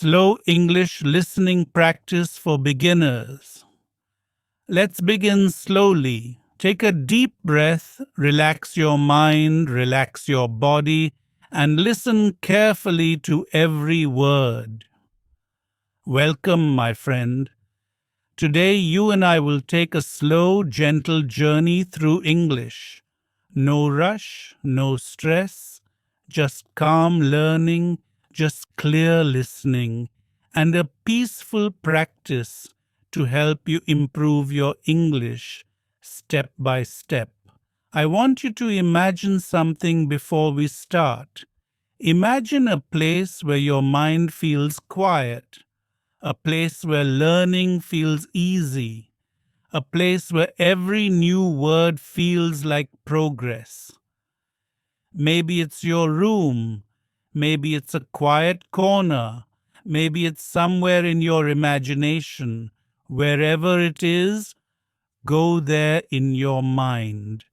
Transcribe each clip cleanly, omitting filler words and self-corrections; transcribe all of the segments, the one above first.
Slow English listening practice for beginners. Let's begin slowly. Take a deep breath, relax your mind, relax your body, and listen carefully to every word. Welcome, my friend. Today, you and I will take a slow, gentle journey through English. No rush, no stress, just calm learning, just clear listening, and a peaceful practice to help you improve your English step by step. I want you to imagine something before we start. Imagine a place where your mind feels quiet, a place where learning feels easy, a place where every new word feels like progress. Maybe it's your room, maybe it's a quiet corner, maybe it's somewhere in your imagination. Wherever it is, go there in your mind.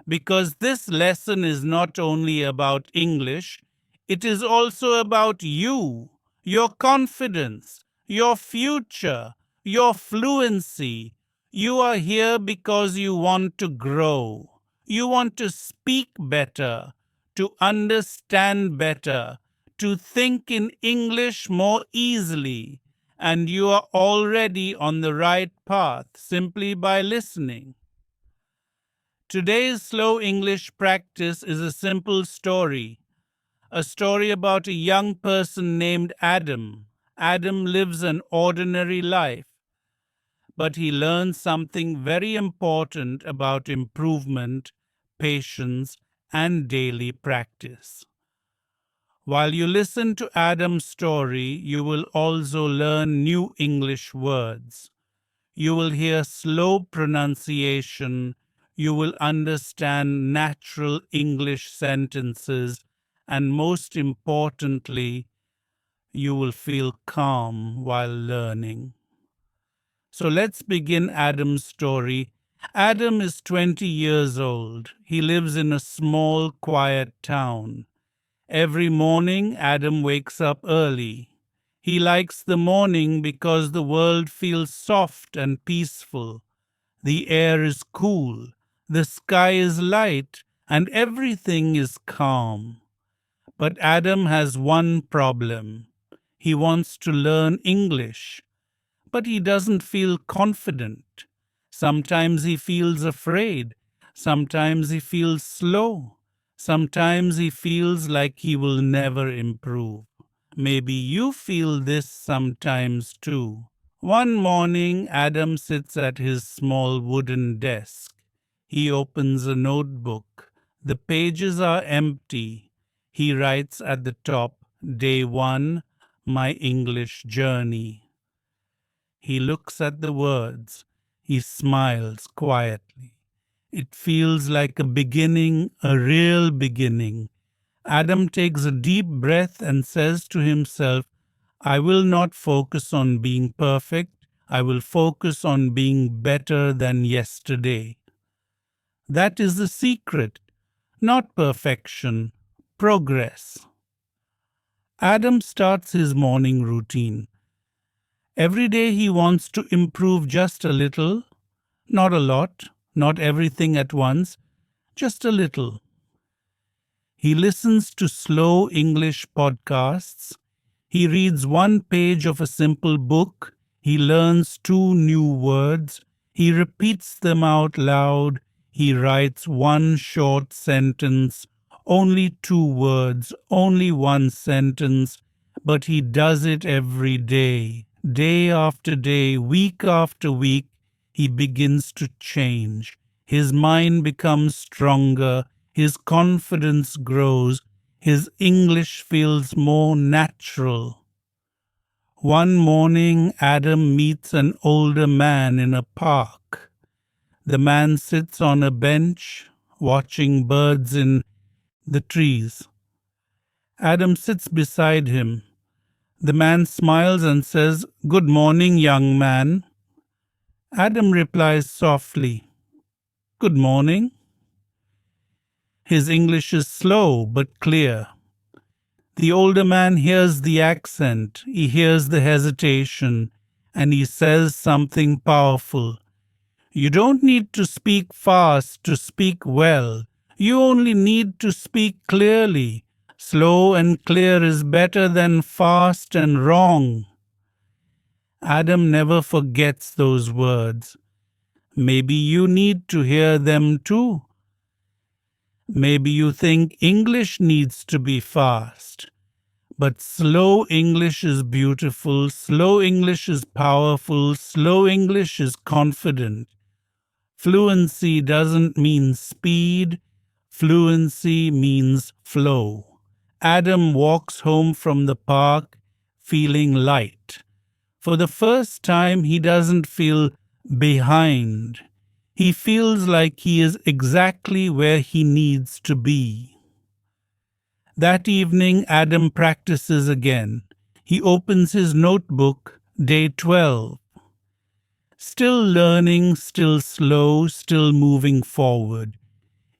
Because this lesson is not only about English, it is also about you, your confidence, your future, your fluency. You are here because you want to grow. You want to speak better, to understand better, to think in English more easily, and you are already on the right path simply by listening. Today's slow English practice is a simple story, a story about a young person named Adam. Adam lives an ordinary life, but he learns something very important about improvement, patience, and daily practice. While you listen to Adam's story, you will also learn new English words. You will hear slow pronunciation. You will understand natural English sentences. And most importantly, you will feel calm while learning. So let's begin Adam's story. Adam is 20 years old. He lives in a small, quiet town. Every morning, Adam wakes up early. He likes the morning because the world feels soft and peaceful. The air is cool, the sky is light, and everything is calm. But Adam has one problem. He wants to learn English, but he doesn't feel confident. Sometimes he feels afraid. Sometimes he feels slow. Sometimes he feels like he will never improve. Maybe you feel this sometimes too. One morning, Adam sits at his small wooden desk. He opens a notebook. The pages are empty. He writes at the top, Day 1, My English Journey. He looks at the words. He smiles quietly. It feels like a beginning, a real beginning. Adam takes a deep breath and says to himself, I will not focus on being perfect. I will focus on being better than yesterday. That is the secret, not perfection, progress. Adam starts his morning routine. Every day he wants to improve just a little, not a lot, not everything at once, just a little. He listens to slow English podcasts. He reads one page of a simple book. He learns 2 new words. He repeats them out loud. He writes one short sentence, only 2 words, only 1 sentence, but he does it every day. Day after day, week after week, he begins to change. His mind becomes stronger. His confidence grows. His English feels more natural. One morning, Adam meets an older man in a park. The man sits on a bench, watching birds in the trees. Adam sits beside him. The man smiles and says, Good morning, young man. Adam replies softly, Good morning. His English is slow but clear. The older man hears the accent, he hears the hesitation, and he says something powerful. You don't need to speak fast to speak well. You only need to speak clearly. Slow and clear is better than fast and wrong. Adam never forgets those words. Maybe you need to hear them too. Maybe you think English needs to be fast. But slow English is beautiful, slow English is powerful, slow English is confident. Fluency doesn't mean speed, fluency means flow. Adam walks home from the park feeling light. For the first time, he doesn't feel behind. He feels like he is exactly where he needs to be. That evening, Adam practices again. He opens his notebook, day 12. Still learning, still slow, still moving forward.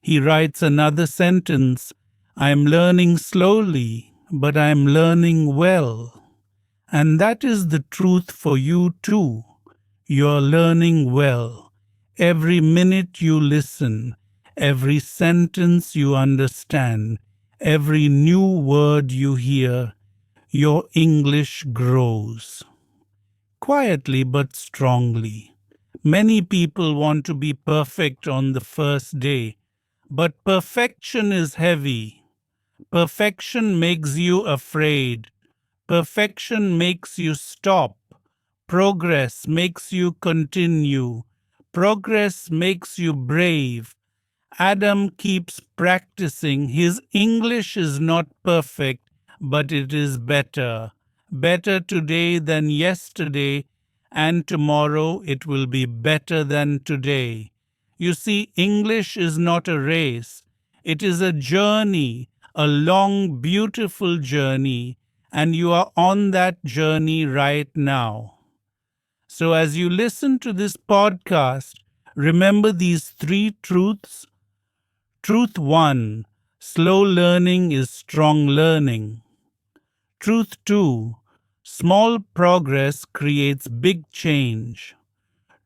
He writes another sentence. I am learning slowly, but I am learning well. And that is the truth for you too. You are learning well. Every minute you listen, every sentence you understand, every new word you hear, your English grows. Quietly but strongly. Many people want to be perfect on the first day, but perfection is heavy. Perfection makes you afraid. Perfection makes you stop. Progress makes you continue. Progress makes you brave. Adam keeps practicing. His English is not perfect, but it is better. Better today than yesterday, and tomorrow it will be better than today. You see, English is not a race. It is a journey, a long, beautiful journey, and you are on that journey right now. So as you listen to this podcast, remember these three truths. Truth 1. Slow learning is strong learning. Truth 2. Small progress creates big change.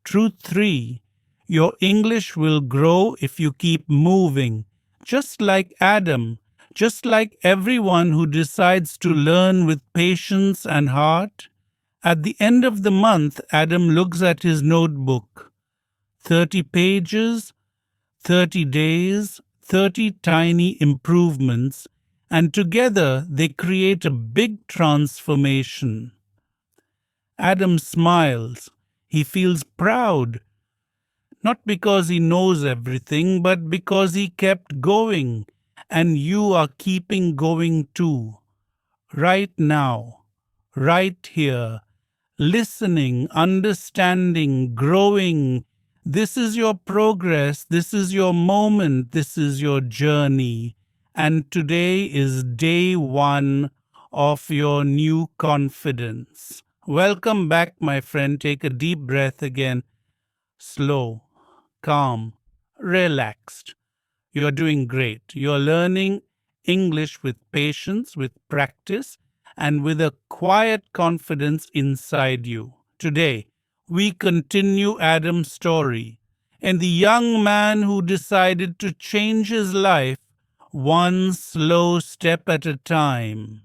Truth 3. Your English will grow if you keep moving, just like Adam, just like everyone who decides to learn with patience and heart. At the end of the month, Adam looks at his notebook. 30 pages, 30 days, 30 tiny improvements, and together they create a big transformation. Adam smiles. He feels proud, not because he knows everything, but because he kept going, and you are keeping going too. Right now, right here, listening, understanding, growing. This is your progress, this is your moment, this is your journey. And today is day 1 of your new confidence. Welcome back, my friend. Take a deep breath again. Slow, calm, relaxed. You are doing great. You are learning English with patience, with practice, and with a quiet confidence inside you. Today, we continue Adam's story and the young man who decided to change his life one slow step at a time.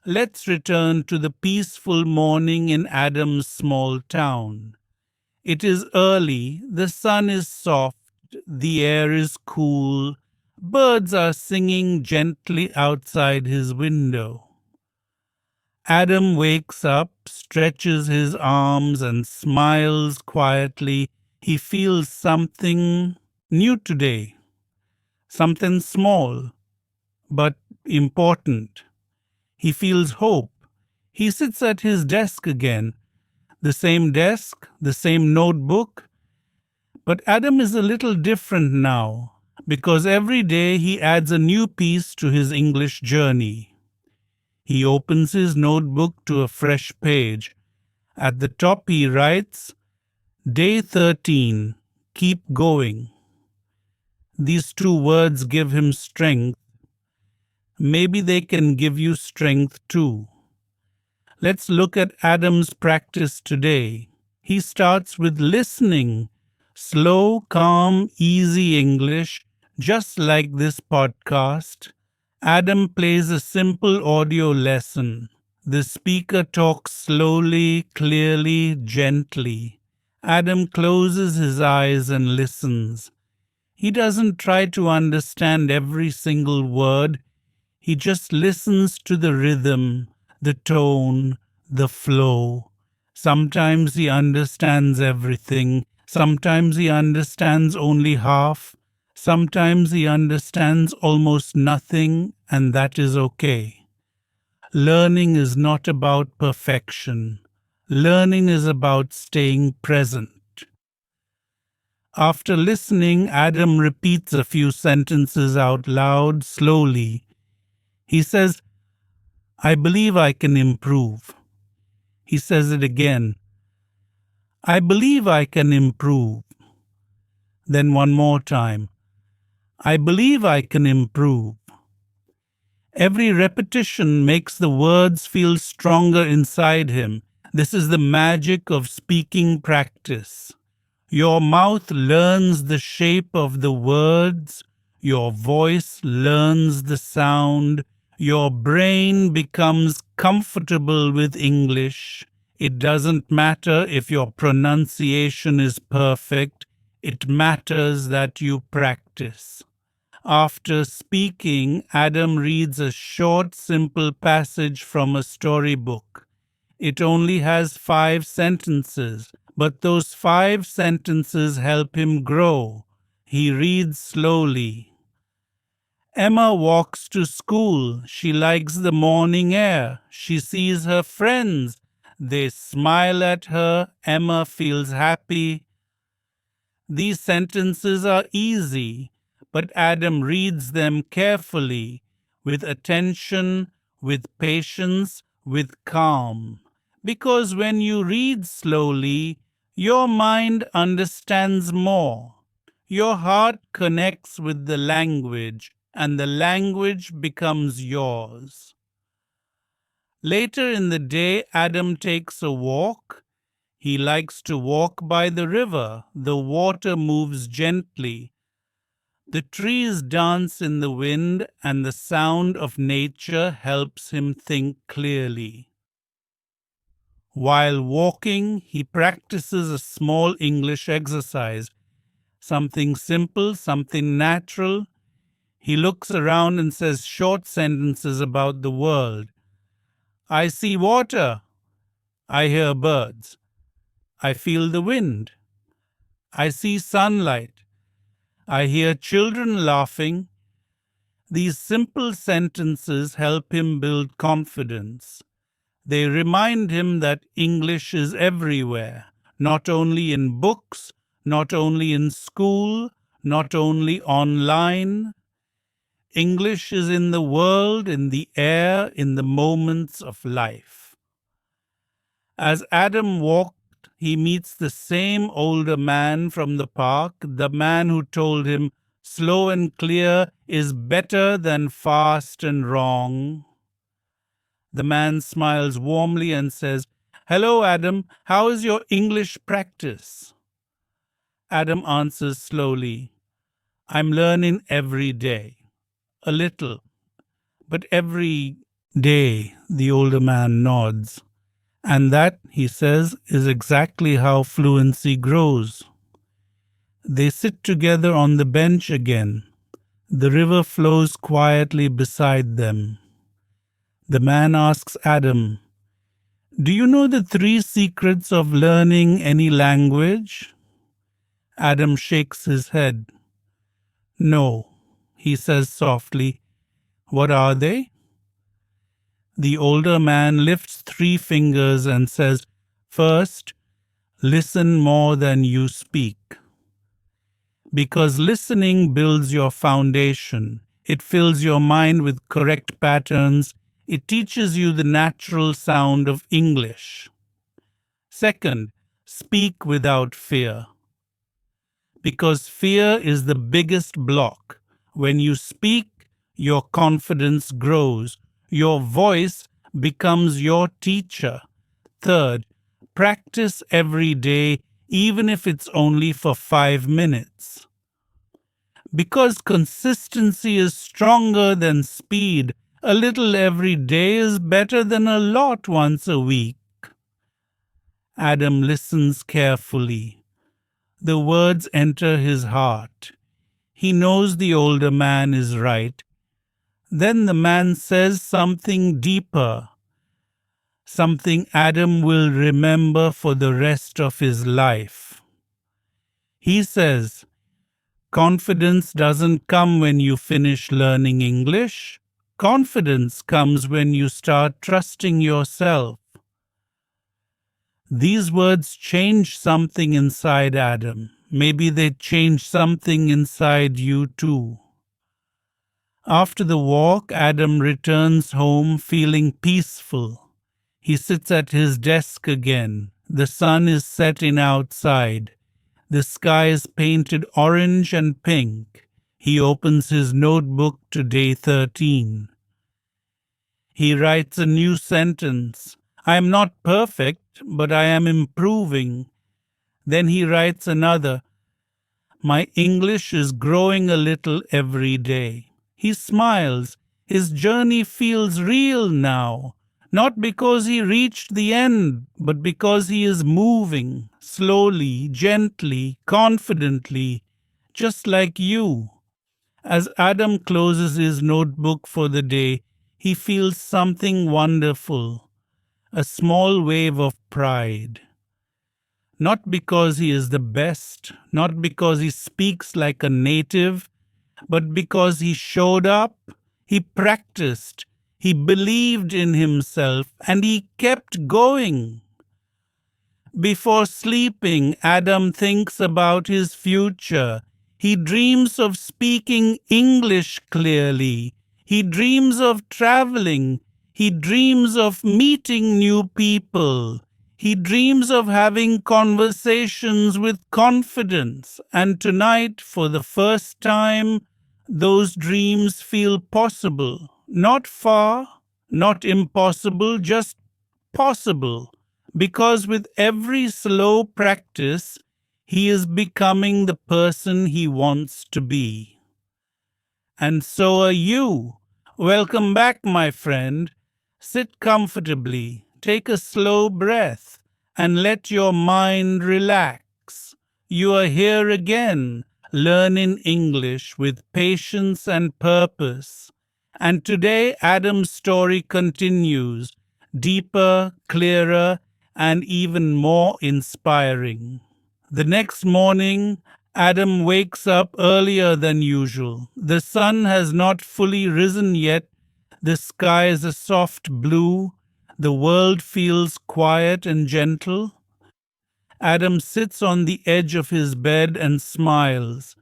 Let's return to the peaceful morning in Adam's small town. It is early, the sun is soft, the air is cool, birds are singing gently outside his window. Adam wakes up, stretches his arms, and smiles quietly. He feels something new today, something small, but important. He feels hope. He sits at his desk again, the same desk, the same notebook. But Adam is a little different now, because every day he adds a new piece to his English journey. He opens his notebook to a fresh page. At the top he writes, Day 13, keep going. These 2 words give him strength. Maybe they can give you strength too. Let's look at Adam's practice today. He starts with listening. Slow, calm, easy English, just like this podcast. Adam plays a simple audio lesson. The speaker talks slowly, clearly, gently. Adam closes his eyes and listens. He doesn't try to understand every single word. He just listens to the rhythm, the tone, the flow. Sometimes he understands everything. Sometimes he understands only half. Sometimes he understands almost nothing, and that is okay. Learning is not about perfection. Learning is about staying present. After listening, Adam repeats a few sentences out loud, slowly. He says, I believe I can improve. He says it again. I believe I can improve. Then one more time. I believe I can improve. Every repetition makes the words feel stronger inside him. This is the magic of speaking practice. Your mouth learns the shape of the words. Your voice learns the sound. Your brain becomes comfortable with English. It doesn't matter if your pronunciation is perfect. It matters that you practice. After speaking, Adam reads a short, simple passage from a storybook. It only has 5 sentences, but those 5 sentences help him grow. He reads slowly. Emma walks to school. She likes the morning air. She sees her friends. They smile at her. Emma feels happy. These sentences are easy, but Adam reads them carefully, with attention, with patience, with calm. Because when you read slowly, your mind understands more. Your heart connects with the language, and the language becomes yours. Later in the day, Adam takes a walk. He likes to walk by the river. The water moves gently. The trees dance in the wind, and the sound of nature helps him think clearly. While walking, he practices a small English exercise, something simple, something natural. He looks around and says short sentences about the world. I see water. I hear birds. I feel the wind. I see sunlight. I hear children laughing. These simple sentences help him build confidence. They remind him that English is everywhere, not only in books, not only in school, not only online. English is in the world, in the air, in the moments of life. As Adam walked, he meets the same older man from the park, the man who told him slow and clear is better than fast and wrong. The man smiles warmly and says, Hello, Adam. How is your English practice? Adam answers slowly, I'm learning every day. A little. But every day, the older man nods. And that, he says, is exactly how fluency grows. They sit together on the bench again. The river flows quietly beside them. The man asks Adam, Do you know the 3 secrets of learning any language? Adam shakes his head. No, he says softly. What are they? The older man lifts 3 fingers and says, First, listen more than you speak. Because listening builds your foundation. It fills your mind with correct patterns. It teaches you the natural sound of English. Second, speak without fear. Because fear is the biggest block. When you speak, your confidence grows. Your voice becomes your teacher. Third, practice every day, even if it's only for 5 minutes. Because consistency is stronger than speed, a little every day is better than a lot once a week. Adam listens carefully. The words enter his heart. He knows the older man is right. Then the man says something deeper, something Adam will remember for the rest of his life. He says, confidence doesn't come when you finish learning English. Confidence comes when you start trusting yourself. These words change something inside Adam. Maybe they change something inside you too. After the walk, Adam returns home feeling peaceful. He sits at his desk again. The sun is setting outside. The sky is painted orange and pink. He opens his notebook to day 13. He writes a new sentence. I am not perfect, but I am improving. Then he writes another. My English is growing a little every day. He smiles. His journey feels real now, not because he reached the end, but because he is moving, slowly, gently, confidently, just like you. As Adam closes his notebook for the day, he feels something wonderful, a small wave of pride. Not because he is the best, not because he speaks like a native, but because he showed up, he practiced, he believed in himself, and he kept going. Before sleeping, Adam thinks about his future. He dreams of speaking English clearly. He dreams of traveling. He dreams of meeting new people. He dreams of having conversations with confidence. And tonight, for the first time, those dreams feel possible. Not far, not impossible, just possible. Because with every slow practice, he is becoming the person he wants to be. And so are you. Welcome back, my friend. Sit comfortably, take a slow breath, and let your mind relax. You are here again, learning English with patience and purpose. And today, Adam's story continues, deeper, clearer, and even more inspiring. The next morning, Adam wakes up earlier than usual. The sun has not fully risen yet. The sky is a soft blue. The world feels quiet and gentle. Adam sits on the edge of his bed and smiles.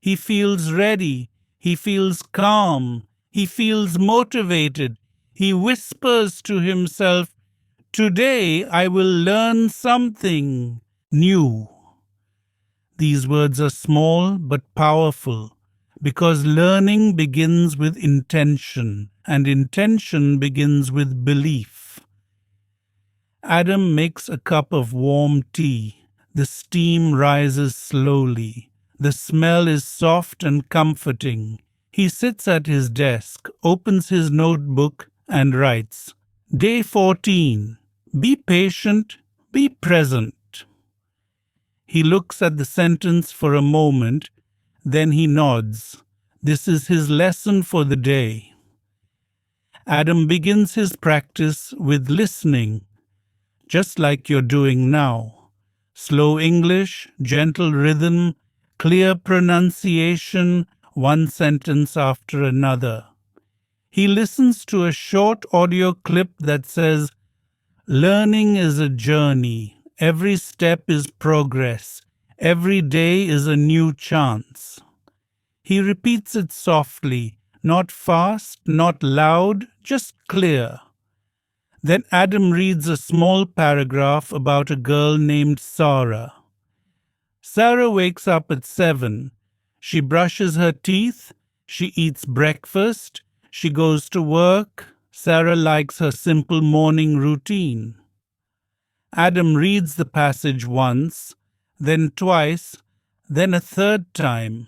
He feels ready. He feels calm. He feels motivated. He whispers to himself, today I will learn something new. These words are small but powerful because learning begins with intention and intention begins with belief. Adam makes a cup of warm tea. The steam rises slowly. The smell is soft and comforting. He sits at his desk, opens his notebook, and writes, Day 14. Be patient, be present. He looks at the sentence for a moment, then he nods. This is his lesson for the day. Adam begins his practice with listening, just like you're doing now. Slow English, gentle rhythm, clear pronunciation, one sentence after another. He listens to a short audio clip that says, learning is a journey. Every step is progress. Every day is a new chance. He repeats it softly, not fast, not loud, just clear. Then Adam reads a small paragraph about a girl named Sarah. Sarah wakes up at 7. She brushes her teeth, She eats breakfast. She goes to work. Sarah likes her simple morning routine. Adam reads the passage once, then twice, then a third time.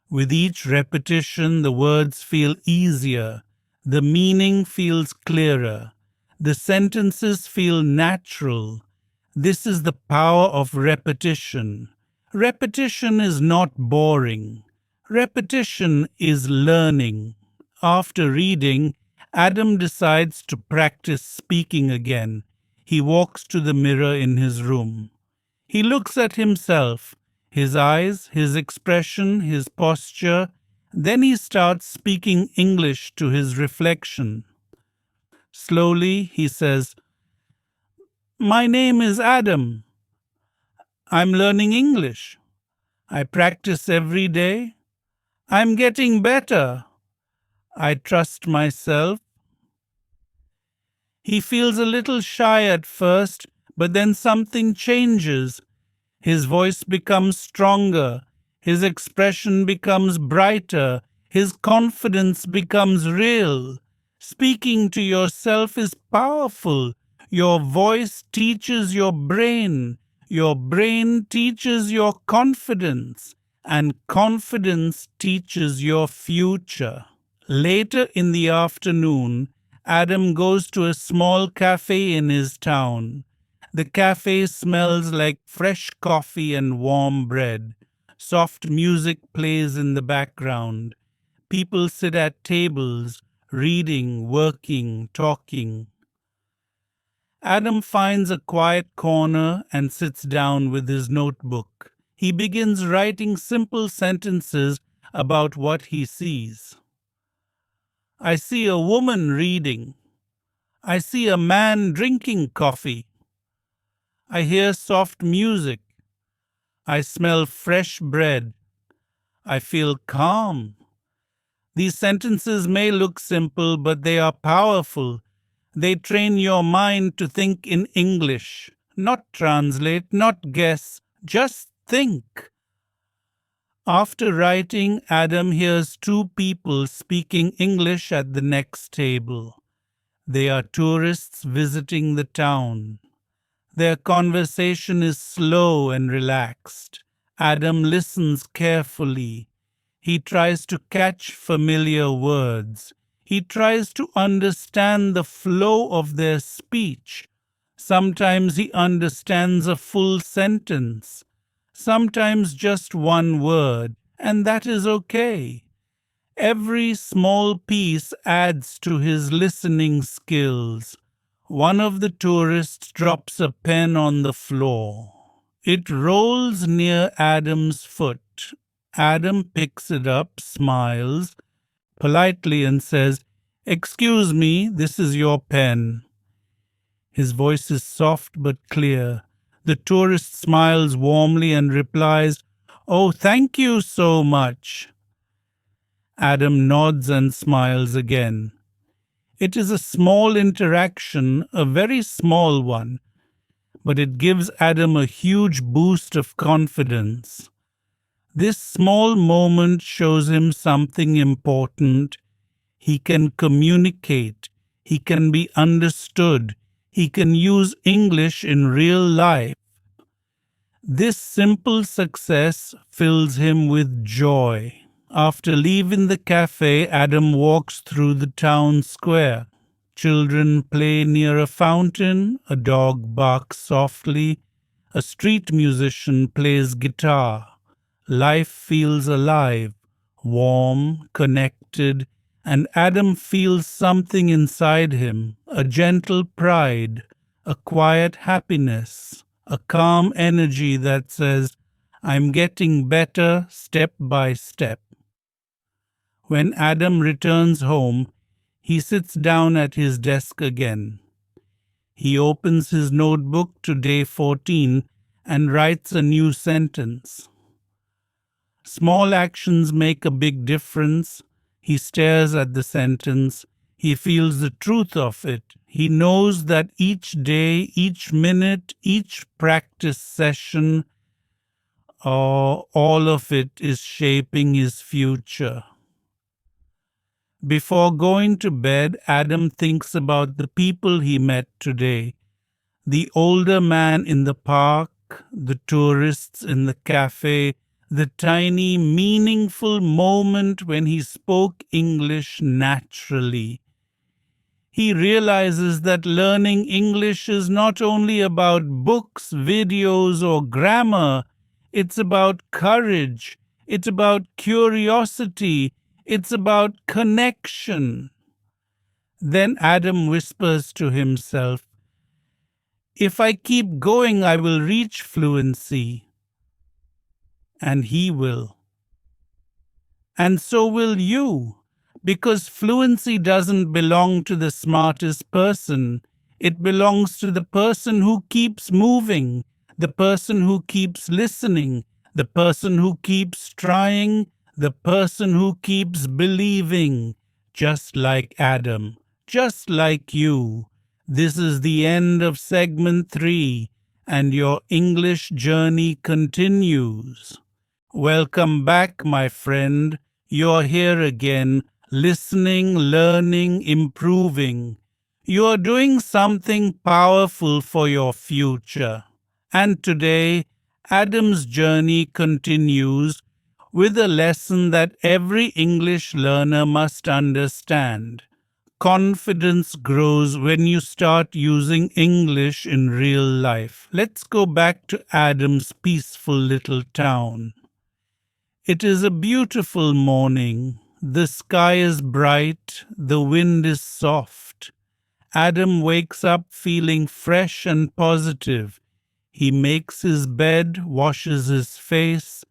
With each repetition, the words feel easier, the meaning feels clearer, the sentences feel natural. This is the power of repetition. Repetition is not boring. Repetition is learning. After reading, Adam decides to practice speaking again. He walks to the mirror in his room. He looks at himself, his eyes, his expression, his posture. Then he starts speaking English to his reflection. Slowly, he says, "My name is Adam. I'm learning English. I practice every day. I'm getting better. I trust myself." He feels a little shy at first, but then something changes. His voice becomes stronger. His expression becomes brighter. His confidence becomes real. Speaking to yourself is powerful. Your voice teaches your brain. Your brain teaches your confidence. And confidence teaches your future. Later in the afternoon, Adam goes to a small cafe in his town. The cafe smells like fresh coffee and warm bread. Soft music plays in the background. People sit at tables, reading, working, talking. Adam finds a quiet corner and sits down with his notebook. He begins writing simple sentences about what he sees. I see a woman reading. I see a man drinking coffee. I hear soft music. I smell fresh bread. I feel calm. These sentences may look simple, but they are powerful. They train your mind to think in English, not translate, not guess, just think. After writing, Adam hears two people speaking English at the next table. They are tourists visiting the town. Their conversation is slow and relaxed. Adam listens carefully. He tries to catch familiar words. He tries to understand the flow of their speech. Sometimes he understands a full sentence. Sometimes just one word, and that is okay. Every small piece adds to his listening skills. One of the tourists drops a pen on the floor. It rolls near Adam's foot. Adam picks it up, smiles politely, and says, "Excuse me, this is your pen." His voice is soft but clear. The tourist smiles warmly and replies, "Oh, thank you so much." Adam nods and smiles again. It is a small interaction, a very small one, but it gives Adam a huge boost of confidence. This small moment shows him something important. He can communicate. He can be understood. He can use English in real life. This simple success fills him with joy. After leaving the cafe, Adam walks through the town square. Children play near a fountain. A dog barks softly. A street musician plays guitar. Life feels alive, warm, connected, and Adam feels something inside him, a gentle pride, a quiet happiness, a calm energy that says, "I'm getting better step by step." When Adam returns home, he sits down at his desk again. He opens his notebook to day 14 and writes a new sentence. Small actions make a big difference. He stares at the sentence. He feels the truth of it. He knows that each day, each minute, each practice session, all of it is shaping his future. Before going to bed, Adam thinks about the people he met today. The older man in the park, the tourists in the cafe, the tiny, meaningful moment when he spoke English naturally. He realizes that learning English is not only about books, videos, or grammar. It's about courage. It's about curiosity. It's about connection. Then Adam whispers to himself, "If I keep going, I will reach fluency." And he will. And so will you. Because fluency doesn't belong to the smartest person. It belongs to the person who keeps moving, the person who keeps listening, the person who keeps trying, the person who keeps believing, just like Adam, just like you. This is the end of segment 3, and your English journey continues. Welcome back, my friend. You're here again, listening, learning, improving. You're doing something powerful for your future. And today, Adam's journey continues with a lesson that every English learner must understand. Confidence grows when you start using English in real life. Let's go back to Adam's peaceful little town. It is a beautiful morning. The sky is bright. The wind is soft. Adam wakes up feeling fresh and positive. He makes his bed, washes his face,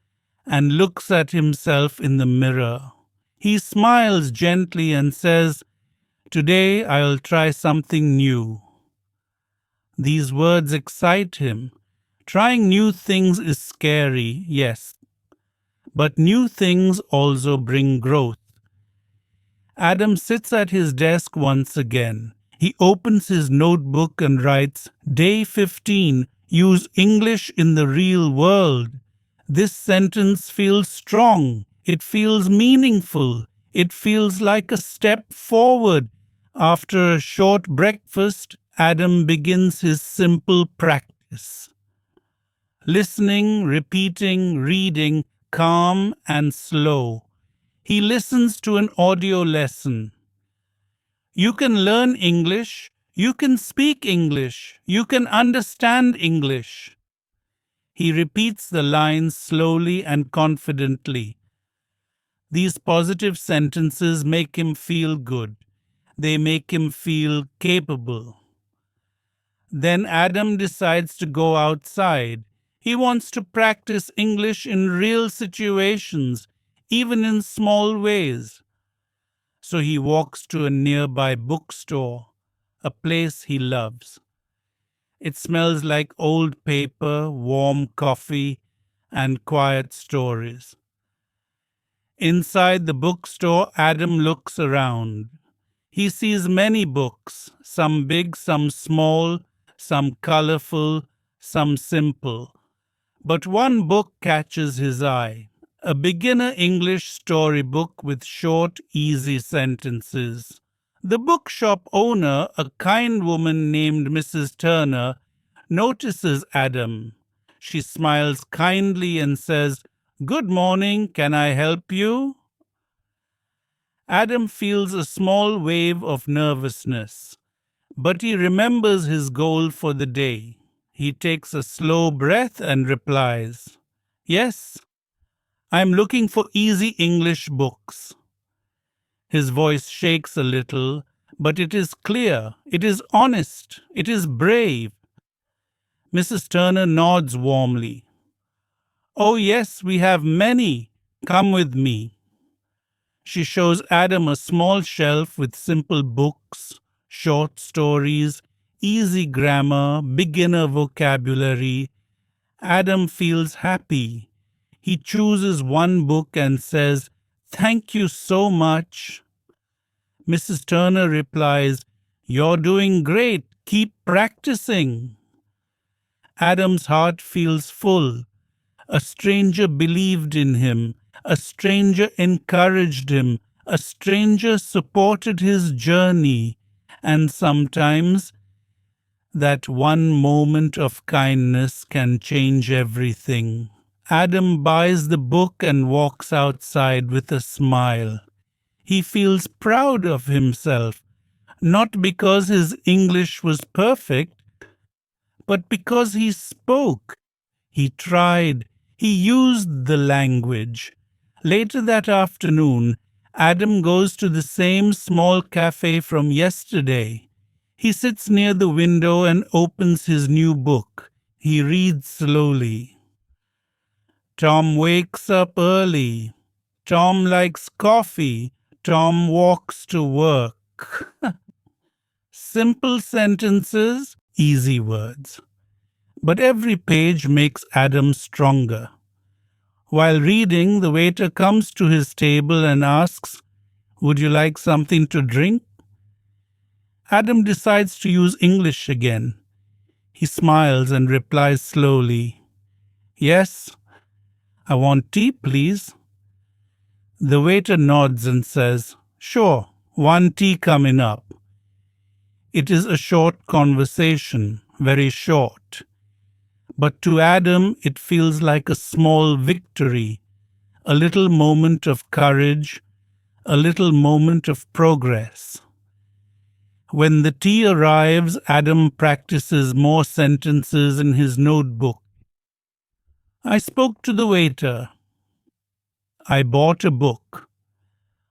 and looks at himself in the mirror. He smiles gently and says, "Today I'll try something new." These words excite him. Trying new things is scary, yes, but new things also bring growth. Adam sits at his desk once again. He opens his notebook and writes, "Day 15, use English in the real world." This sentence feels strong. It feels meaningful. It feels like a step forward. After a short breakfast, Adam begins his simple practice. Listening, repeating, reading, calm and slow. He listens to an audio lesson. You can learn English. You can speak English. You can understand English. He repeats the lines slowly and confidently. These positive sentences make him feel good. They make him feel capable. Then Adam decides to go outside. He wants to practice English in real situations, even in small ways. So he walks to a nearby bookstore, a place he loves. It smells like old paper, warm coffee, and quiet stories. Inside the bookstore, Adam looks around. He sees many books, some big, some small, some colorful, some simple. But one book catches his eye, a beginner English storybook with short, easy sentences. The bookshop owner, a kind woman named Mrs. Turner, notices Adam. She smiles kindly and says, "Good morning, can I help you?" Adam feels a small wave of nervousness, but he remembers his goal for the day. He takes a slow breath and replies, "Yes, I'm looking for easy English books." His voice shakes a little, but it is clear, it is honest, it is brave. Mrs. Turner nods warmly. "Oh yes, we have many. Come with me." She shows Adam a small shelf with simple books, short stories, easy grammar, beginner vocabulary. Adam feels happy. He chooses one book and says, "Thank you so much." Mrs. Turner replies, "You're doing great. Keep practicing." Adam's heart feels full. A stranger believed in him. A stranger encouraged him. A stranger supported his journey, and sometimes that one moment of kindness can change everything. Adam buys the book and walks outside with a smile. He feels proud of himself, not because his English was perfect, but because he spoke. He tried. He used the language. Later that afternoon, Adam goes to the same small cafe from yesterday. He sits near the window and opens his new book. He reads slowly. Tom wakes up early. Tom likes coffee. Tom walks to work. Simple sentences, easy words. But every page makes Adam stronger. While reading, the waiter comes to his table and asks, "Would you like something to drink?" Adam decides to use English again. He smiles and replies slowly, "Yes, I want tea, please." The waiter nods and says, "Sure, one tea coming up." It is a short conversation, very short. But to Adam, it feels like a small victory, a little moment of courage, a little moment of progress. When the tea arrives, Adam practices more sentences in his notebook. I spoke to the waiter. I bought a book.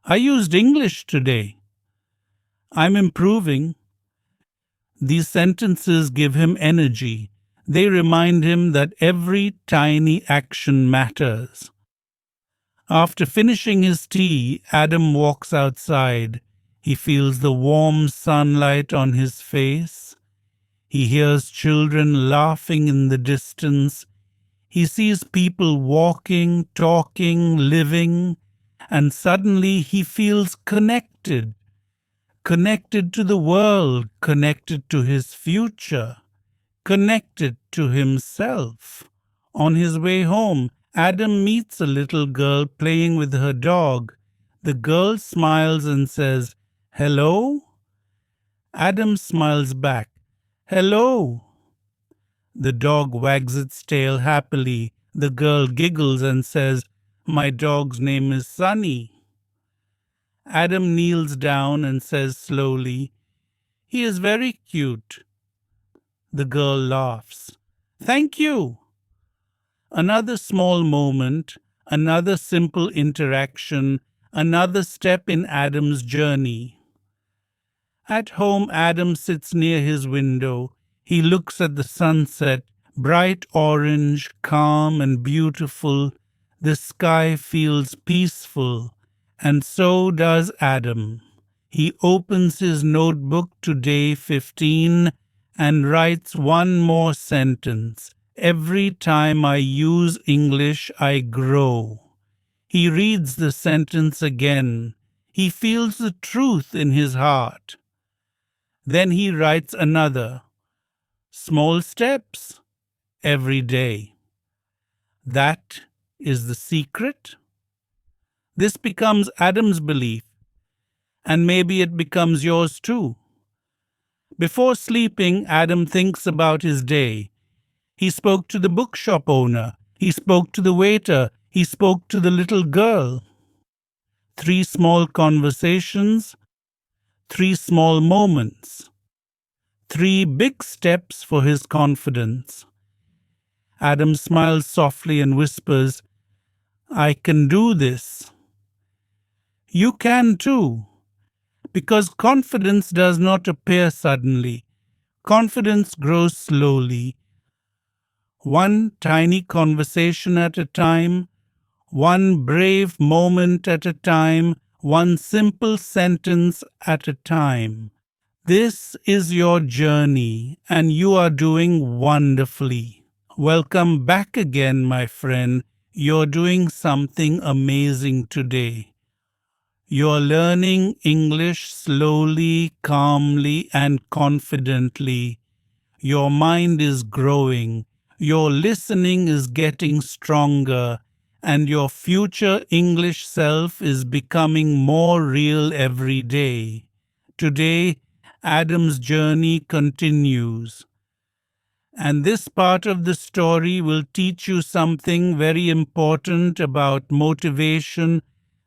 I used English today. I'm improving. These sentences give him energy. They remind him that every tiny action matters. After finishing his tea, Adam walks outside. He feels the warm sunlight on his face. He hears children laughing in the distance. He sees people walking, talking, living, and suddenly he feels connected. Connected to the world, connected to his future, connected to himself. On his way home, Adam meets a little girl playing with her dog. The girl smiles and says, "Hello?" Adam smiles back, "Hello." The dog wags its tail happily. The girl giggles and says, "My dog's name is Sunny." Adam kneels down and says slowly, "He is very cute." The girl laughs. "Thank you." Another small moment, another simple interaction, another step in Adam's journey. At home, Adam sits near his window. He looks at the sunset, bright orange, calm and beautiful. The sky feels peaceful, and so does Adam. He opens his notebook to day 15 and writes one more sentence. Every time I use English, I grow. He reads the sentence again. He feels the truth in his heart. Then he writes another. Small steps every day. That is the secret. This becomes Adam's belief, and maybe it becomes yours too. Before sleeping, Adam thinks about his day. He spoke to the bookshop owner. He spoke to the waiter. He spoke to the little girl. 3 small conversations, 3 small moments, 3 big steps for his confidence. Adam smiles softly and whispers, "I can do this." You can too, because confidence does not appear suddenly. Confidence grows slowly. One tiny conversation at a time, one brave moment at a time, one simple sentence at a time. This is your journey, and you are doing wonderfully. Welcome back again, my friend. You're doing something amazing today. You're learning English slowly, calmly, and confidently. Your mind is growing. Your listening is getting stronger, and your future English self is becoming more real every day. Today, Adam's journey continues. And this part of the story will teach you something very important about motivation,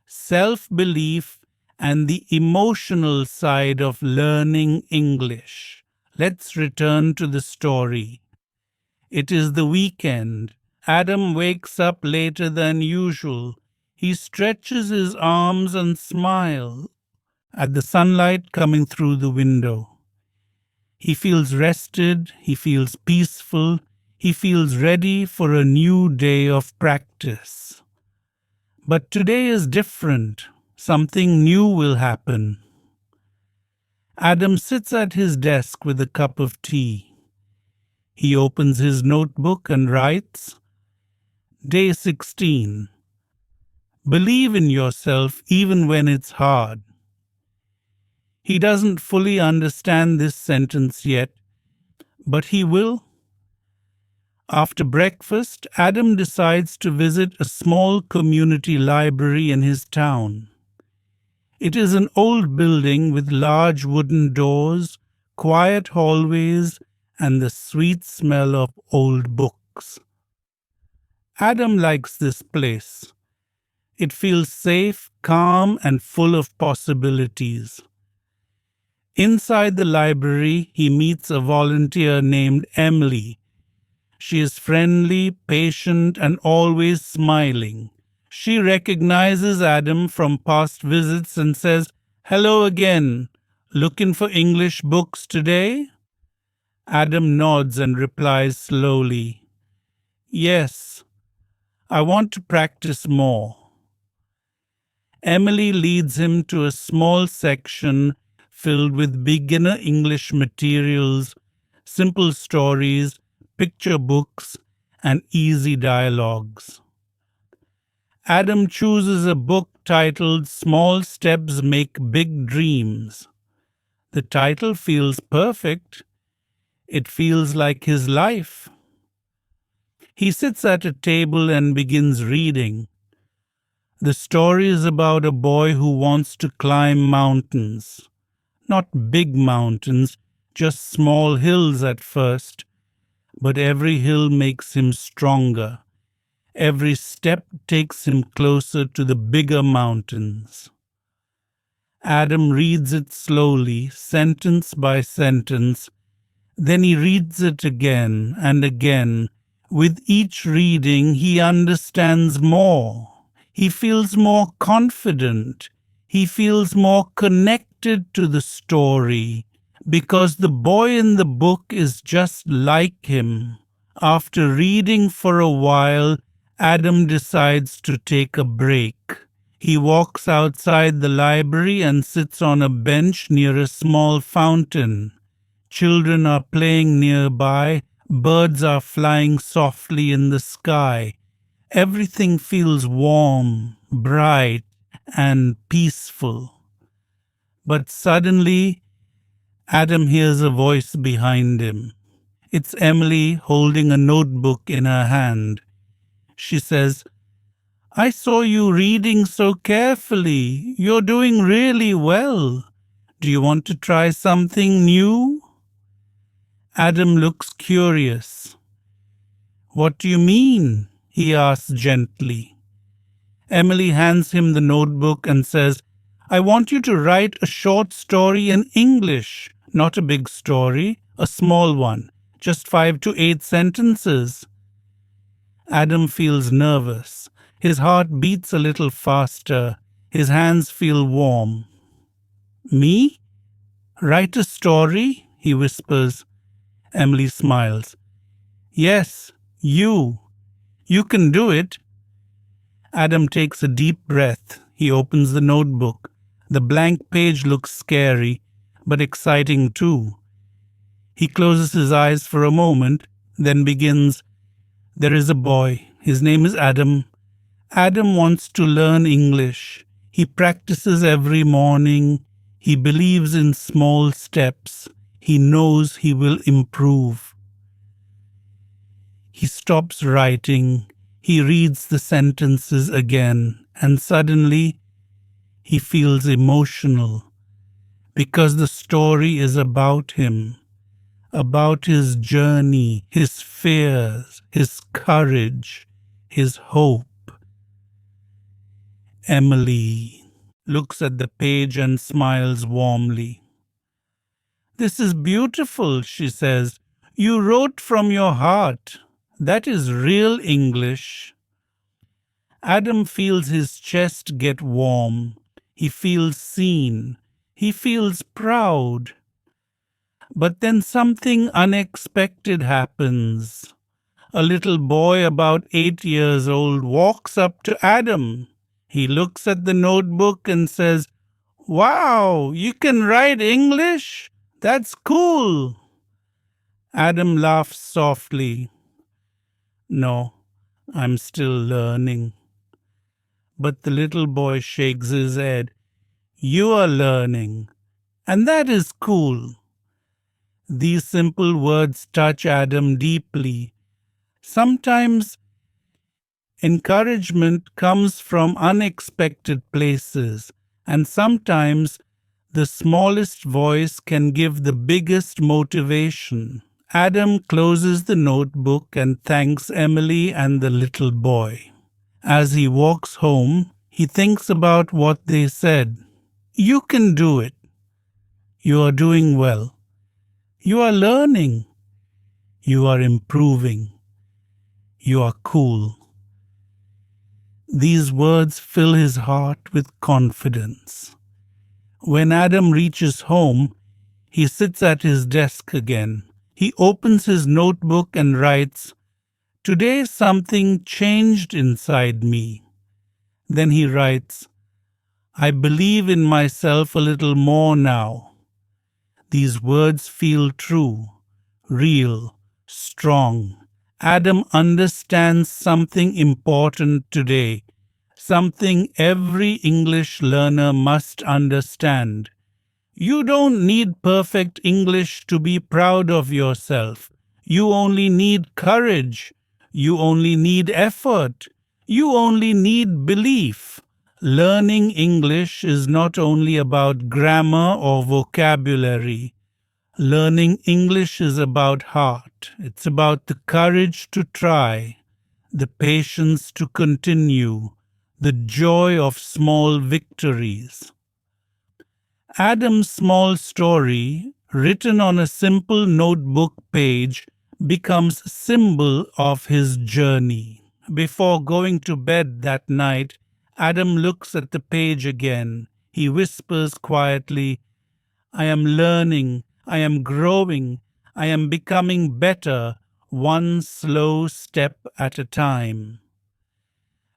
self-belief, and the emotional side of learning English. Let's return to the story. It is the weekend. Adam wakes up later than usual. He stretches his arms and smiles at the sunlight coming through the window. He feels rested, he feels peaceful, he feels ready for a new day of practice. But today is different. Something new will happen. Adam sits at his desk with a cup of tea. He opens his notebook and writes, Day 16. Believe in yourself even when it's hard. He doesn't fully understand this sentence yet, but he will. After breakfast, Adam decides to visit a small community library in his town. It is an old building with large wooden doors, quiet hallways, and the sweet smell of old books. Adam likes this place. It feels safe, calm, and full of possibilities. Inside the library, he meets a volunteer named Emily. She is friendly, patient, and always smiling. She recognizes Adam from past visits and says, Hello again. Looking for English books today? Adam nods and replies slowly, Yes, I want to practice more. Emily leads him to a small section filled with beginner English materials, simple stories, picture books, and easy dialogues. Adam chooses a book titled Small Steps Make Big Dreams. The title feels perfect. It feels like his life. He sits at a table and begins reading. The story is about a boy who wants to climb mountains. Not big mountains, just small hills at first, but every hill makes him stronger. Every step takes him closer to the bigger mountains. Adam reads it slowly, sentence by sentence. Then he reads it again and again. With each reading, he understands more. He feels more confident. He feels more connected to the story because the boy in the book is just like him. After reading for a while, Adam decides to take a break. He walks outside the library and sits on a bench near a small fountain. Children are playing nearby. Birds are flying softly in the sky. Everything feels warm, bright, and peaceful. But suddenly, Adam hears a voice behind him. It's Emily holding a notebook in her hand. She says, I saw you reading so carefully. You're doing really well. Do you want to try something new? Adam looks curious. What do you mean? He asks gently. Emily hands him the notebook and says, I want you to write a short story in English. Not a big story, a small one, just 5 to 8 sentences. Adam feels nervous. His heart beats a little faster. His hands feel warm. Me? Write a story? He whispers. Emily smiles. Yes, you. You can do it. Adam takes a deep breath. He opens the notebook. The blank page looks scary, but exciting too. He closes his eyes for a moment, then begins, There is a boy. His name is Adam. Adam wants to learn English. He practices every morning. He believes in small steps. He knows he will improve. He stops writing. He reads the sentences again, and suddenly he feels emotional because the story is about him, about his journey, his fears, his courage, his hope. Emily looks at the page and smiles warmly. "This is beautiful," she says. "You wrote from your heart. That is real English." Adam feels his chest get warm. He feels seen. He feels proud. But then something unexpected happens. A little boy about 8 years old walks up to Adam. He looks at the notebook and says, "Wow, you can write English? That's cool." Adam laughs softly. "No, I'm still learning." But the little boy shakes his head. "You are learning, and that is cool." These simple words touch Adam deeply. Sometimes encouragement comes from unexpected places, and sometimes the smallest voice can give the biggest motivation. Adam closes the notebook and thanks Emily and the little boy. As he walks home, he thinks about what they said. You can do it. You are doing well. You are learning. You are improving. You are cool. These words fill his heart with confidence. When Adam reaches home, he sits at his desk again. He opens his notebook and writes, "Today something changed inside me." Then he writes, "I believe in myself a little more now." These words feel true, real, strong. Adam understands something important today, something every English learner must understand. You don't need perfect English to be proud of yourself. You only need courage. You only need effort. You only need belief. Learning English is not only about grammar or vocabulary. Learning English is about heart. It's about the courage to try, the patience to continue, the joy of small victories. Adam's small story, written on a simple notebook page, becomes a symbol of his journey. Before going to bed that night, Adam looks at the page again. He whispers quietly, "I am learning, I am growing, I am becoming better, one slow step at a time."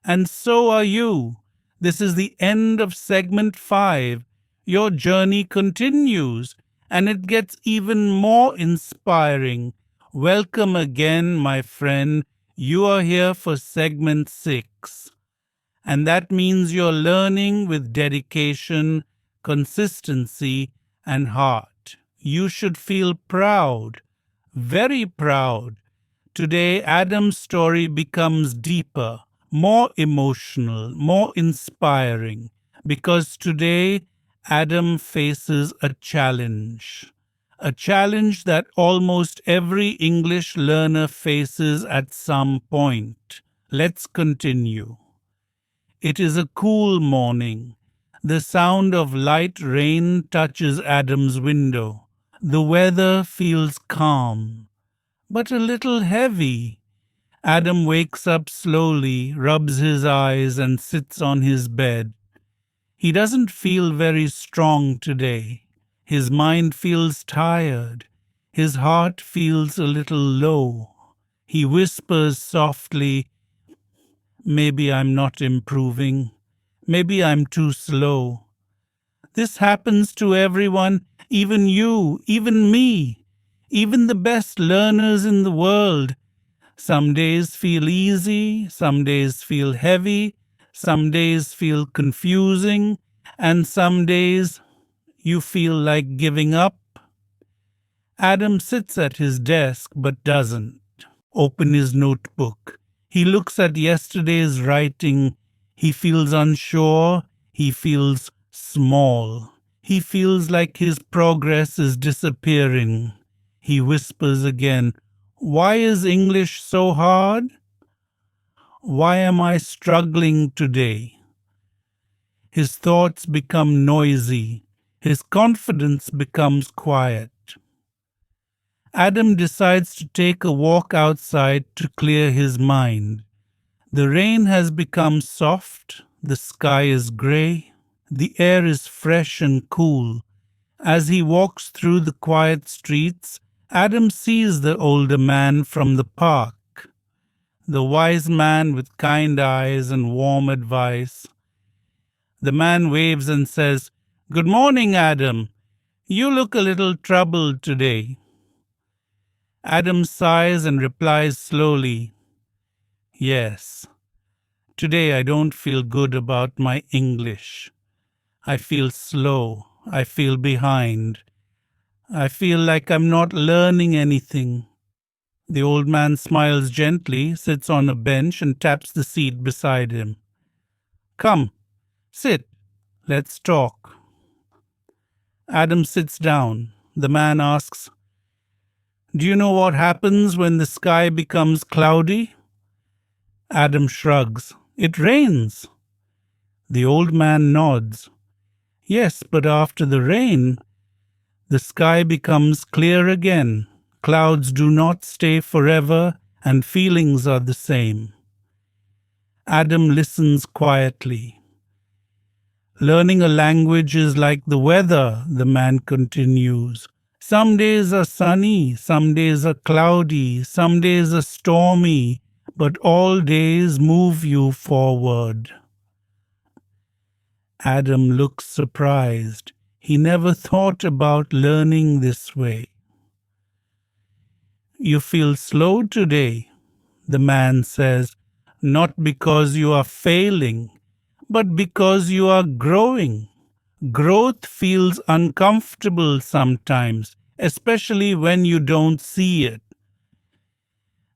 And so are you. This is the end of segment 5. Your journey continues, and it gets even more inspiring. Welcome again, my friend. You are here for segment 6. And that means you're learning with dedication, consistency, and heart. You should feel proud, very proud. Today, Adam's story becomes deeper, more emotional, more inspiring, because today Adam faces a challenge that almost every English learner faces at some point. Let's continue. It is a cool morning. The sound of light rain touches Adam's window. The weather feels calm, but a little heavy. Adam wakes up slowly, rubs his eyes, and sits on his bed. He doesn't feel very strong today. His mind feels tired. His heart feels a little low. He whispers softly, "Maybe I'm not improving. Maybe I'm too slow." This happens to everyone, even you, even me, even the best learners in the world. Some days feel easy, some days feel heavy, some days feel confusing, and some days you feel like giving up. Adam sits at his desk but doesn't open his notebook. He looks at yesterday's writing. He feels unsure. He feels small. He feels like his progress is disappearing. He whispers again, "Why is English so hard? Why am I struggling today?" His thoughts become noisy. His confidence becomes quiet. Adam decides to take a walk outside to clear his mind. The rain has become soft. The sky is gray. The air is fresh and cool. As he walks through the quiet streets, Adam sees the older man from the park, the wise man with kind eyes and warm advice. The man waves and says, "Good morning, Adam. You look a little troubled today." Adam sighs and replies slowly, "Yes, today I don't feel good about my English. I feel slow. I feel behind. I feel like I'm not learning anything." The old man smiles gently, sits on a bench, and taps the seat beside him. "Come, sit. Let's talk." Adam sits down. The man asks, "Do you know what happens when the sky becomes cloudy?" Adam shrugs. "It rains." The old man nods. "Yes, but after the rain, the sky becomes clear again. Clouds do not stay forever, and feelings are the same." Adam listens quietly. "Learning a language is like the weather," the man continues. "Some days are sunny, some days are cloudy, some days are stormy, but all days move you forward." Adam looks surprised. He never thought about learning this way. "You feel slow today," the man says, "not because you are failing, but because you are growing. Growth feels uncomfortable sometimes, especially when you don't see it."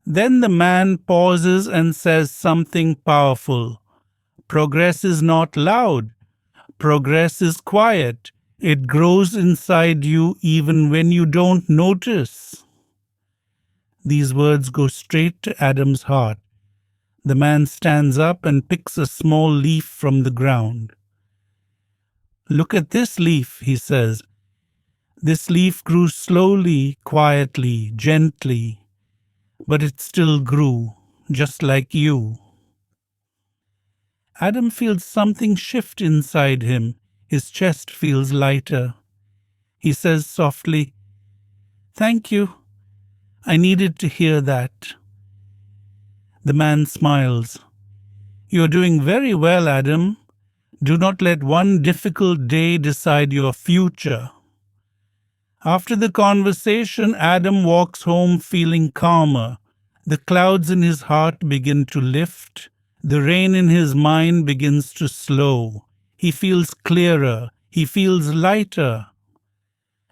Then the man pauses and says something powerful. "Progress is not loud. Progress is quiet. It grows inside you even when you don't notice." These words go straight to Adam's heart. The man stands up and picks a small leaf from the ground. "Look at this leaf," he says. "This leaf grew slowly, quietly, gently, but it still grew, just like you." Adam feels something shift inside him. His chest feels lighter. He says softly, "Thank you. I needed to hear that." The man smiles. "You are doing very well, Adam. Do not let one difficult day decide your future." After the conversation, Adam walks home feeling calmer. The clouds in his heart begin to lift. The rain in his mind begins to slow. He feels clearer. He feels lighter.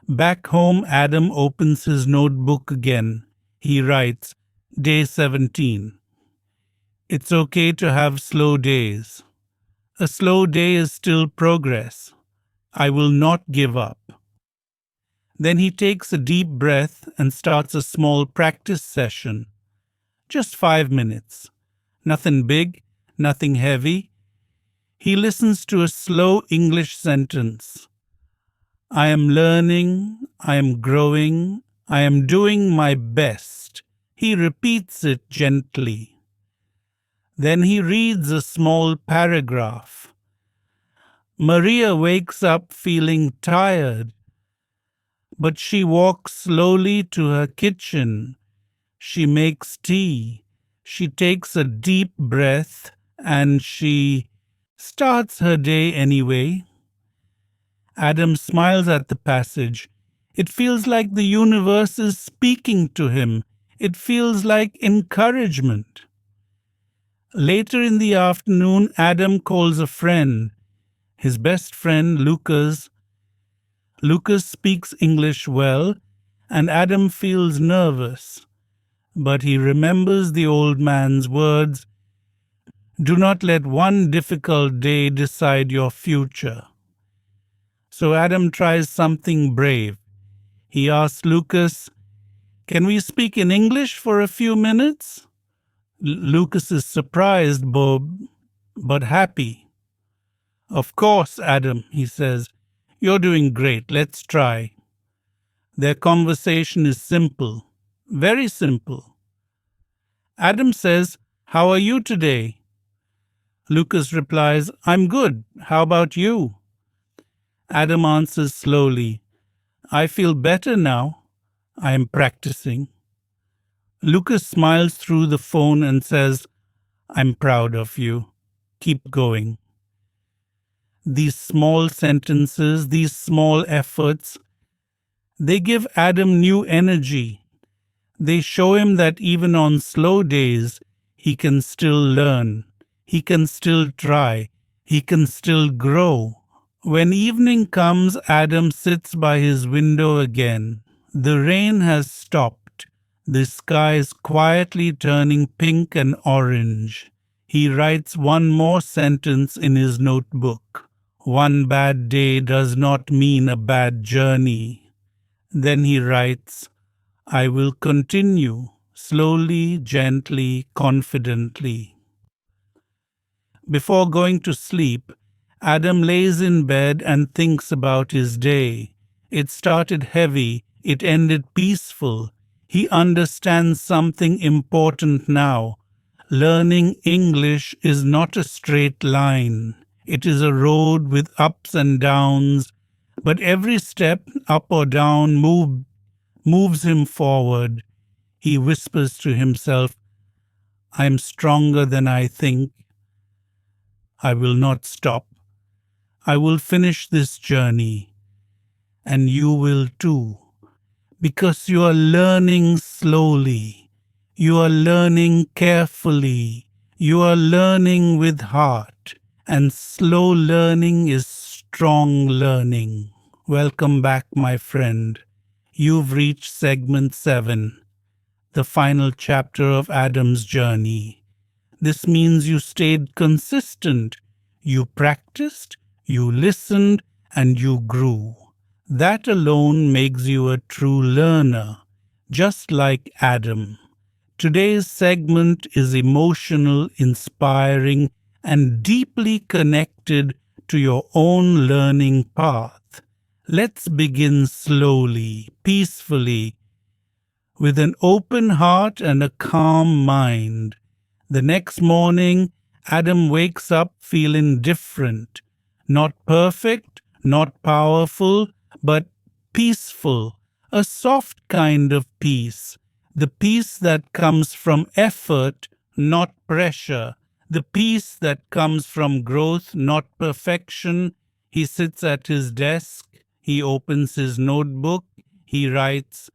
Back home, Adam opens his notebook again. He writes, Day 17. It's okay to have slow days. A slow day is still progress. I will not give up. Then he takes a deep breath and starts a small practice session. Just 5 minutes. Nothing big, nothing heavy. He listens to a slow English sentence. I am learning, I am growing, I am doing my best. He repeats it gently. Then he reads a small paragraph. Maria wakes up feeling tired, but she walks slowly to her kitchen. She makes tea. She takes a deep breath and she starts her day anyway. Adam smiles at the passage. It feels like the universe is speaking to him. It feels like encouragement. Later in the afternoon, Adam calls a friend, his best friend, Lucas. Lucas speaks English well, and Adam feels nervous. But he remembers the old man's words, "Do not let one difficult day decide your future." So Adam tries something brave. He asks Lucas, "Can we speak in English for a few minutes?" Lucas is surprised, but happy. "Of course, Adam," he says. "You're doing great. Let's try." Their conversation is simple, very simple. Adam says, "How are you today?" Lucas replies, "I'm good. How about you?" Adam answers slowly, "I feel better now. I am practicing." Lucas smiles through the phone and says, "I'm proud of you. Keep going." These small sentences, these small efforts, they give Adam new energy. They show him that even on slow days, he can still learn, he can still try, he can still grow. When evening comes, Adam sits by his window again. The rain has stopped. The sky is quietly turning pink and orange. He writes one more sentence in his notebook. One bad day does not mean a bad journey. Then he writes, "I will continue, slowly, gently, confidently." Before going to sleep, Adam lays in bed and thinks about his day. It started heavy, it ended peaceful. He understands something important now. Learning English is not a straight line. It is a road with ups and downs, but every step, up or down, moves him forward. He whispers to himself, "I am stronger than I think. I will not stop. I will finish this journey, and you will too, because you are learning slowly. You are learning carefully. You are learning with heart, and slow learning is strong learning." Welcome back, my friend. You've reached segment 7, the final chapter of Adam's journey. This means you stayed consistent, you practiced, you listened, and you grew. That alone makes you a true learner, just like Adam. Today's segment is emotional, inspiring, and deeply connected to your own learning path. Let's begin slowly, peacefully, with an open heart and a calm mind. The next morning, Adam wakes up feeling different. Not perfect, not powerful, but peaceful. A soft kind of peace. The peace that comes from effort, not pressure. The peace that comes from growth, not perfection. He sits at his desk. He opens his notebook. He writes,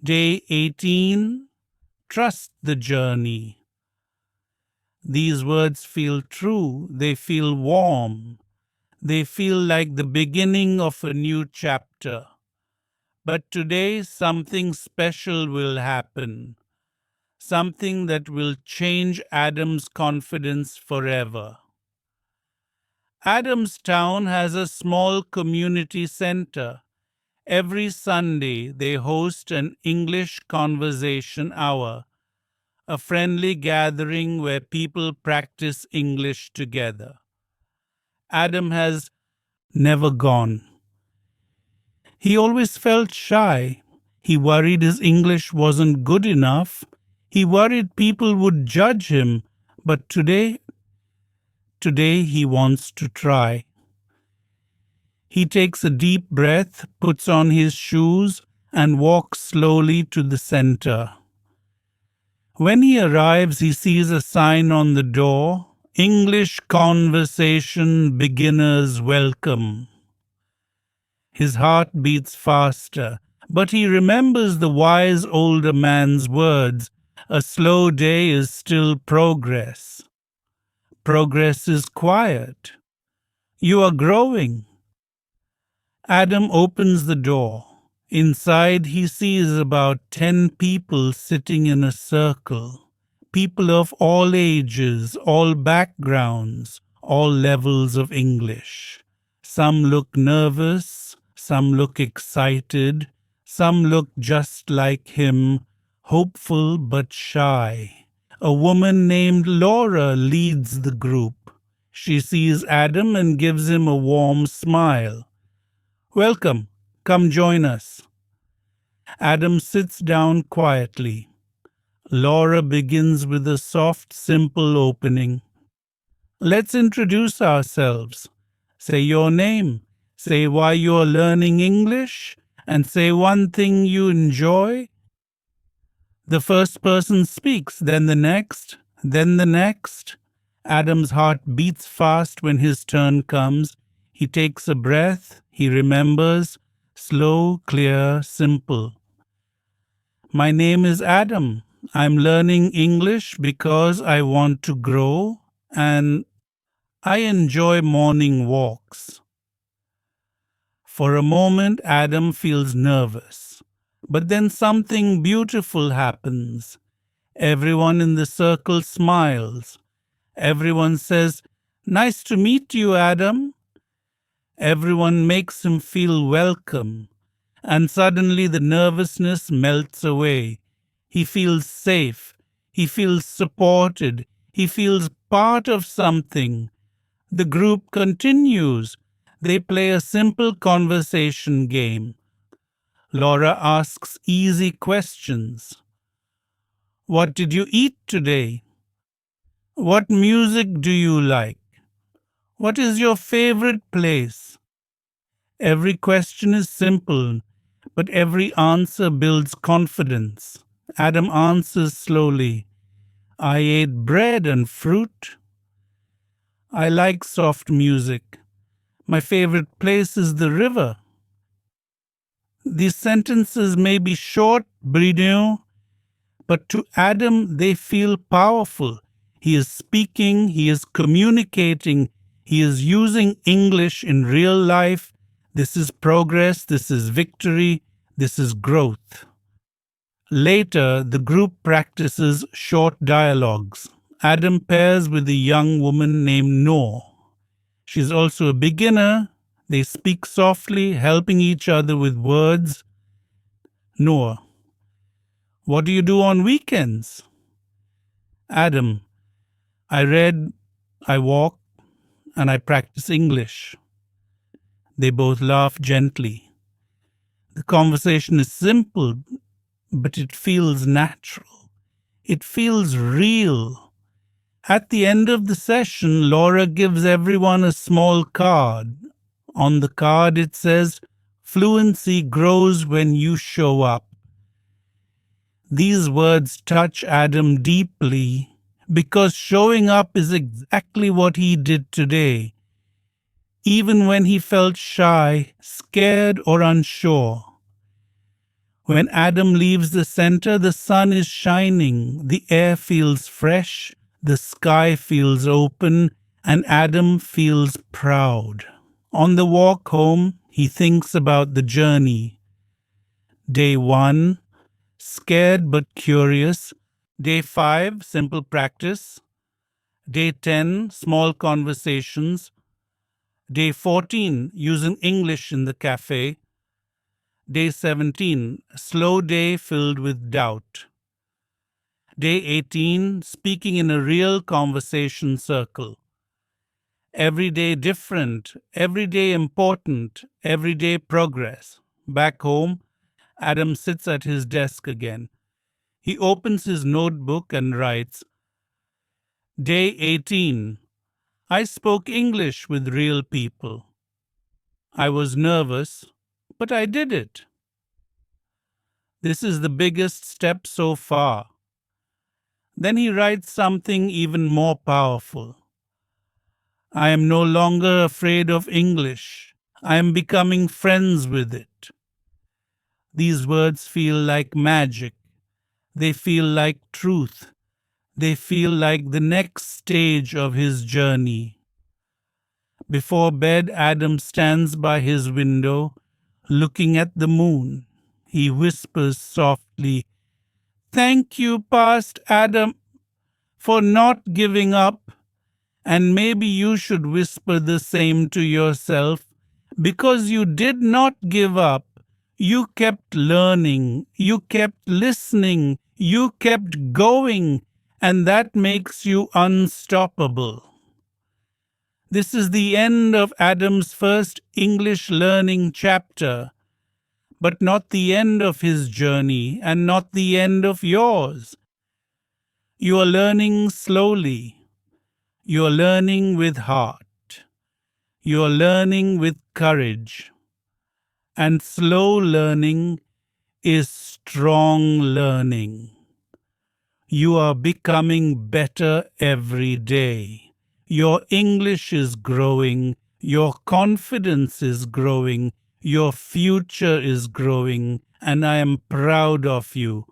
"Day 18, trust the journey." These words feel true, they feel warm, they feel like the beginning of a new chapter. But today something special will happen, something that will change Adam's confidence forever. Adam's town has a small community center. Every Sunday they host an English conversation hour, a friendly gathering where people practice English together. Adam has never gone. He always felt shy. He worried his English wasn't good enough. He worried people would judge him. But today he wants to try. He takes a deep breath, puts on his shoes, and walks slowly to the center. When he arrives, he sees a sign on the door, "English Conversation Beginners Welcome." His heart beats faster, but he remembers the wise older man's words, "A slow day is still progress. Progress is quiet. You are growing." Adam opens the door. Inside, he sees about 10 people sitting in a circle. People of all ages, all backgrounds, all levels of English. Some look nervous, some look excited, some look just like him, hopeful but shy. A woman named Laura leads the group. She sees Adam and gives him a warm smile. Welcome, come join us. Adam sits down quietly. Laura begins with a soft, simple opening. Let's introduce ourselves. Say your name. Say why you're learning English. And say one thing you enjoy. The first person speaks, then the next, then the next. Adam's heart beats fast when his turn comes. He takes a breath. He remembers. Slow, clear, simple. My name is Adam. I'm learning English because I want to grow and I enjoy morning walks. For a moment, Adam feels nervous. But then something beautiful happens. Everyone in the circle smiles. Everyone says, "Nice to meet you, Adam." Everyone makes him feel welcome. And suddenly the nervousness melts away. He feels safe. He feels supported. He feels part of something. The group continues. They play a simple conversation game. Laura asks easy questions. What did you eat today? What music do you like? What is your favorite place? Every question is simple, but every answer builds confidence. Adam answers slowly. I ate bread and fruit. I like soft music. My favorite place is the river. These sentences may be short, Bruno, but to Adam they feel powerful. He is speaking, he is communicating, he is using English in real life. This is progress, this is victory, this is growth. Later, the group practices short dialogues. Adam pairs with a young woman named Noor. She's also a beginner. They speak softly, helping each other with words. Noor: what do you do on weekends? Adam: I read, I walk, and I practice English. They both laugh gently. The conversation is simple, but it feels natural. It feels real. At the end of the session, Laura gives everyone a small card. On the card it says, "Fluency grows when you show up." These words touch Adam deeply because showing up is exactly what he did today. Even when he felt shy, scared, or unsure. When Adam leaves the center, the sun is shining, the air feels fresh, the sky feels open, and Adam feels proud. On the walk home, he thinks about the journey. Day 1, scared but curious. Day 5, simple practice. Day 10, small conversations. Day 14, using English in the cafe. Day 17, slow day filled with doubt. Day 18, speaking in a real conversation circle. Every day different, every day important, every day progress. Back home, Adam sits at his desk again. He opens his notebook and writes, Day 18, I spoke English with real people. I was nervous, but I did it. This is the biggest step so far. Then he writes something even more powerful. I am no longer afraid of English. I am becoming friends with it. These words feel like magic. They feel like truth. They feel like the next stage of his journey. Before bed, Adam stands by his window, looking at the moon. he whispers softly. Thank you, past Adam, for not giving up. And maybe you should whisper the same to yourself, because you did not give up. You kept learning, you kept listening, you kept going, and that makes you unstoppable. This is the end of Adam's first English learning chapter, but not the end of his journey and not the end of yours. You are learning slowly. You are learning with heart. You are learning with courage. And slow learning is strong learning. You are becoming better every day. Your English is growing. Your confidence is growing. Your future is growing. And I am proud of you.